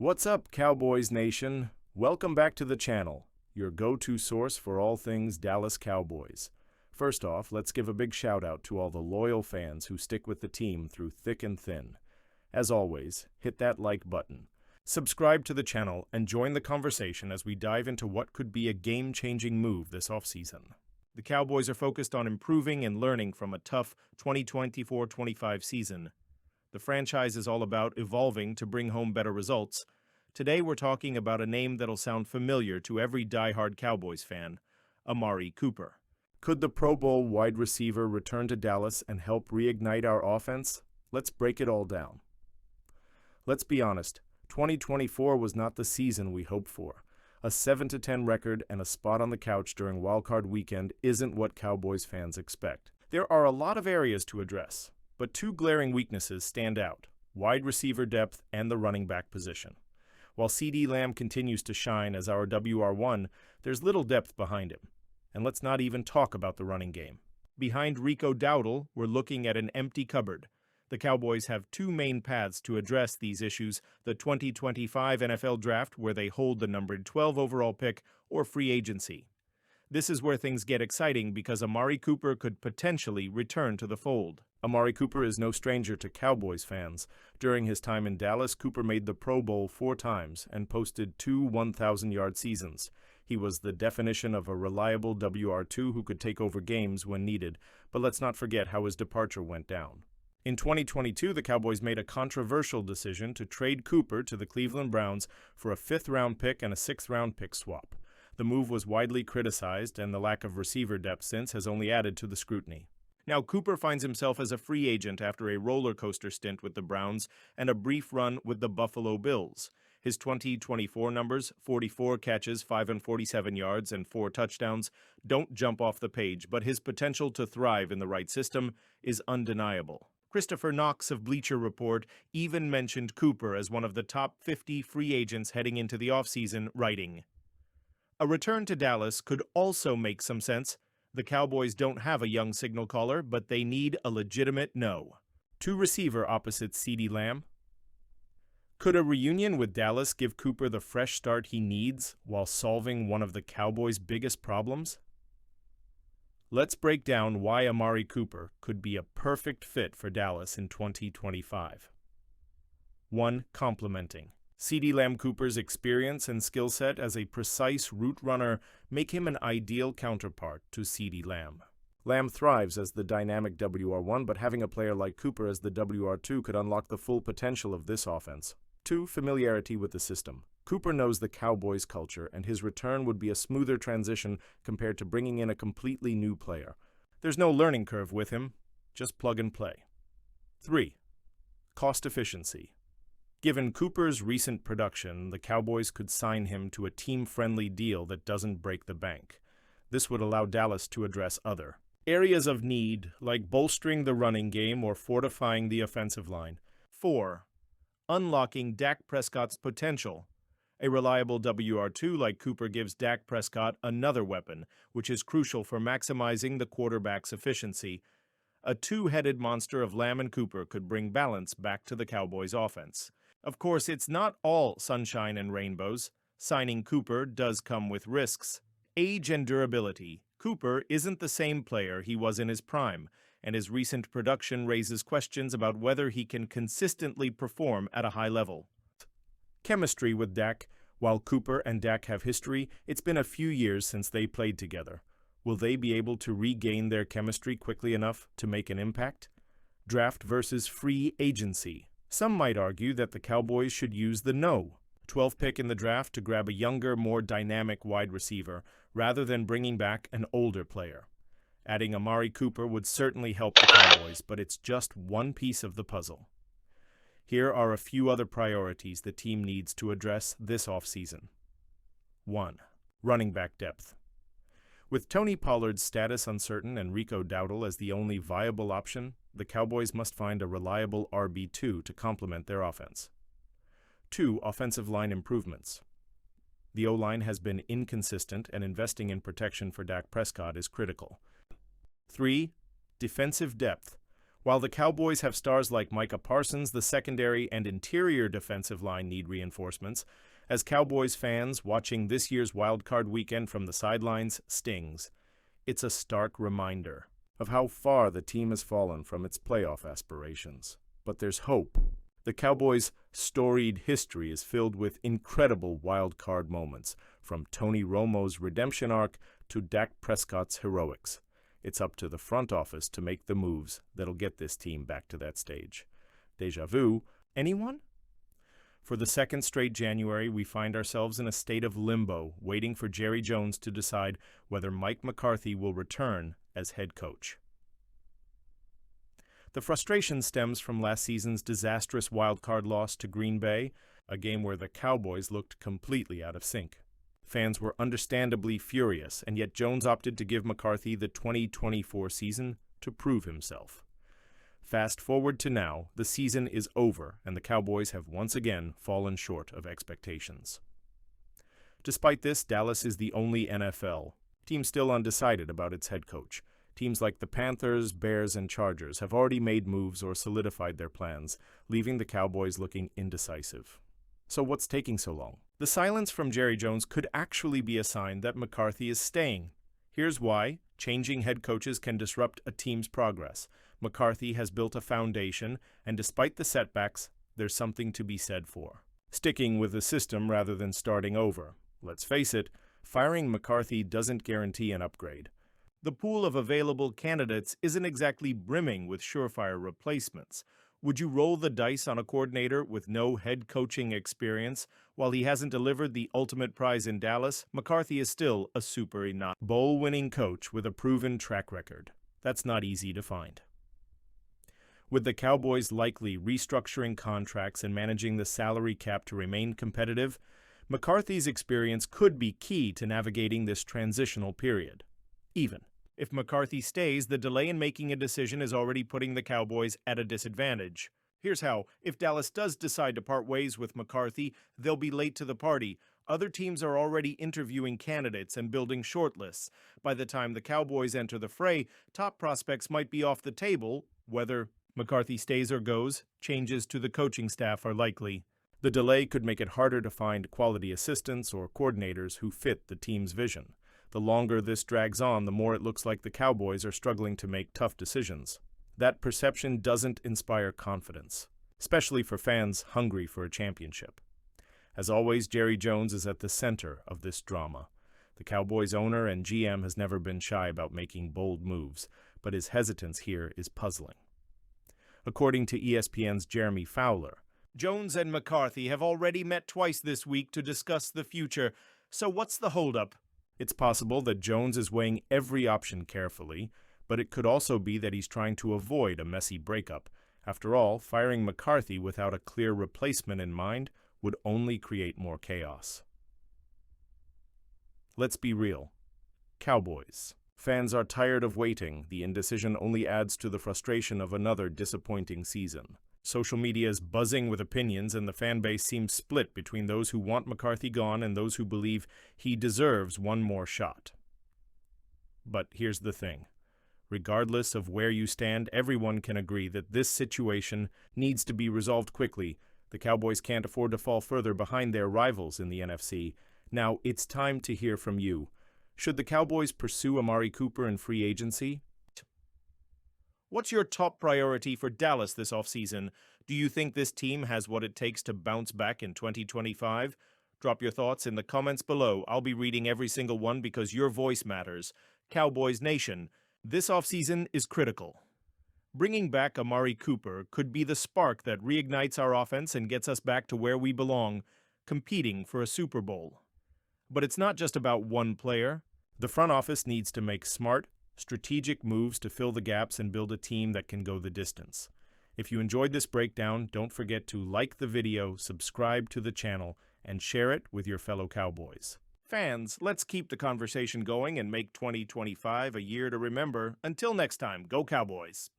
What's up, Cowboys Nation? Welcome back to the channel, your go-to source for all things Dallas Cowboys. First off, let's give a big shout-out to all the loyal fans who stick with the team through thick and thin. As always, hit that like button. Subscribe to the channel and join the conversation as we dive into what could be a game-changing move this offseason. The Cowboys are focused on improving and learning from a tough 2024-25 season. The franchise is all about evolving to bring home better results. Today we're talking about a name that'll sound familiar to every die-hard Cowboys fan, Amari Cooper. Could the Pro Bowl wide receiver return to Dallas and help reignite our offense? Let's break it all down. Let's be honest, 2024 was not the season we hoped for. A 7-10 record and a spot on the couch during wildcard weekend isn't what Cowboys fans expect. There are a lot of areas to address, but two glaring weaknesses stand out: wide receiver depth and the running back position. While CeeDee Lamb continues to shine as our WR1, there's little depth behind him. And let's not even talk about the running game. Behind Rico Dowdle, we're looking at an empty cupboard. The Cowboys have two main paths to address these issues: the 2025 NFL Draft, where they hold the numbered 12 overall pick, or free agency. This is where things get exciting because Amari Cooper could potentially return to the fold. Amari Cooper is no stranger to Cowboys fans. During his time in Dallas, Cooper made the Pro Bowl 4 times and posted 2 1,000-yard seasons. He was the definition of a reliable WR2 who could take over games when needed, but let's not forget how his departure went down. In 2022, the Cowboys made a controversial decision to trade Cooper to the Cleveland Browns for a 5th-round pick and a 6th-round pick swap. The move was widely criticized, and the lack of receiver depth since has only added to the scrutiny. Now, Cooper finds himself as a free agent after a roller coaster stint with the Browns and a brief run with the Buffalo Bills. His 2024 numbers, 44 catches, 547 yards, and 4 touchdowns, don't jump off the page, but his potential to thrive in the right system is undeniable. Christopher Knox of Bleacher Report even mentioned Cooper as one of the top 50 free agents heading into the offseason, writing, "A return to Dallas could also make some sense. The Cowboys don't have a young signal caller, but they need a legitimate no." 2 receiver opposite CeeDee Lamb. Could a reunion with Dallas give Cooper the fresh start he needs while solving one of the Cowboys' biggest problems? Let's break down why Amari Cooper could be a perfect fit for Dallas in 2025. 1. Complementing. CeeDee Lamb Cooper's experience and skill set as a precise route runner make him an ideal counterpart to CeeDee Lamb. Lamb thrives as the dynamic WR1, but having a player like Cooper as the WR2 could unlock the full potential of this offense. 2. Familiarity with the system. Cooper knows the Cowboys culture, and his return would be a smoother transition compared to bringing in a completely new player. There's no learning curve with him, just plug and play. 3. Cost efficiency. Given Cooper's recent production, the Cowboys could sign him to a team-friendly deal that doesn't break the bank. This would allow Dallas to address other areas of need, like bolstering the running game or fortifying the offensive line. 4. Unlocking Dak Prescott's potential. A reliable WR2 like Cooper gives Dak Prescott another weapon, which is crucial for maximizing the quarterback's efficiency. A two-headed monster of Lamb and Cooper could bring balance back to the Cowboys' offense. Of course, it's not all sunshine and rainbows. Signing Cooper does come with risks. Age and durability. Cooper isn't the same player he was in his prime, and his recent production raises questions about whether he can consistently perform at a high level. Chemistry with Dak. While Cooper and Dak have history, it's been a few years since they played together. Will they be able to regain their chemistry quickly enough to make an impact? Draft versus free agency. Some might argue that the Cowboys should use the 12th pick in the draft to grab a younger, more dynamic wide receiver, rather than bringing back an older player. Adding Amari Cooper would certainly help the Cowboys, but it's just one piece of the puzzle. Here are a few other priorities the team needs to address this offseason. 1. Running back depth. With Tony Pollard's status uncertain and Rico Dowdle as the only viable option, the Cowboys must find a reliable RB2 to complement their offense. 2. Offensive line improvements. The O-line has been inconsistent, and investing in protection for Dak Prescott is critical. 3. Defensive depth. While the Cowboys have stars like Micah Parsons, the secondary and interior defensive line need reinforcements. As Cowboys fans, watching this year's Wild Card weekend from the sidelines stings. It's a stark reminder of how far the team has fallen from its playoff aspirations. But there's hope. The Cowboys' storied history is filled with incredible wild card moments, from Tony Romo's redemption arc to Dak Prescott's heroics. It's up to the front office to make the moves that'll get this team back to that stage. Deja vu? Anyone? For the second straight January, we find ourselves in a state of limbo, waiting for Jerry Jones to decide whether Mike McCarthy will return as head coach. The frustration stems from last season's disastrous wildcard loss to Green Bay, a game where the Cowboys looked completely out of sync. Fans were understandably furious, and yet Jones opted to give McCarthy the 2024 season to prove himself. Fast forward to now, the season is over, and the Cowboys have once again fallen short of expectations. Despite this, Dallas is the only NFL team still undecided about its head coach. Teams like the Panthers, Bears, and Chargers have already made moves or solidified their plans, leaving the Cowboys looking indecisive. So what's taking so long? The silence from Jerry Jones could actually be a sign that McCarthy is staying. Here's why. Changing head coaches can disrupt a team's progress. McCarthy has built a foundation, and despite the setbacks, there's something to be said for sticking with the system rather than starting over. Let's face it, firing McCarthy doesn't guarantee an upgrade. The pool of available candidates isn't exactly brimming with surefire replacements. Would you roll the dice on a coordinator with no head coaching experience? While he hasn't delivered the ultimate prize in Dallas, McCarthy is still a super-not bowl-winning coach with a proven track record. That's not easy to find. With the Cowboys likely restructuring contracts and managing the salary cap to remain competitive, McCarthy's experience could be key to navigating this transitional period. Even if McCarthy stays, the delay in making a decision is already putting the Cowboys at a disadvantage. Here's how. If Dallas does decide to part ways with McCarthy, they'll be late to the party. Other teams are already interviewing candidates and building shortlists. By the time the Cowboys enter the fray, top prospects might be off the table. Whether McCarthy stays or goes, changes to the coaching staff are likely. The delay could make it harder to find quality assistants or coordinators who fit the team's vision. The longer this drags on, the more it looks like the Cowboys are struggling to make tough decisions. That perception doesn't inspire confidence, especially for fans hungry for a championship. As always, Jerry Jones is at the center of this drama. The Cowboys owner and GM has never been shy about making bold moves, but his hesitance here is puzzling. According to ESPN's Jeremy Fowler, Jones and McCarthy have already met twice this week to discuss the future, so what's the holdup? It's possible that Jones is weighing every option carefully, but it could also be that he's trying to avoid a messy breakup. After all, firing McCarthy without a clear replacement in mind would only create more chaos. Let's be real. Cowboys. Fans are tired of waiting. The indecision only adds to the frustration of another disappointing season. Social media is buzzing with opinions, and the fan base seems split between those who want McCarthy gone and those who believe he deserves one more shot. But here's the thing. Regardless of where you stand, everyone can agree that this situation needs to be resolved quickly. The Cowboys can't afford to fall further behind their rivals in the NFC. Now, it's time to hear from you. Should the Cowboys pursue Amari Cooper in free agency? What's your top priority for Dallas this offseason? Do you think this team has what it takes to bounce back in 2025? Drop your thoughts in the comments below. I'll be reading every single one because your voice matters. Cowboys Nation, this offseason is critical. Bringing back Amari Cooper could be the spark that reignites our offense and gets us back to where we belong, competing for a Super Bowl. But it's not just about one player. The front office needs to make smart, strategic moves to fill the gaps and build a team that can go the distance. If you enjoyed this breakdown, don't forget to like the video, subscribe to the channel, and share it with your fellow Cowboys. Fans, let's keep the conversation going and make 2025 a year to remember. Until next time, go Cowboys!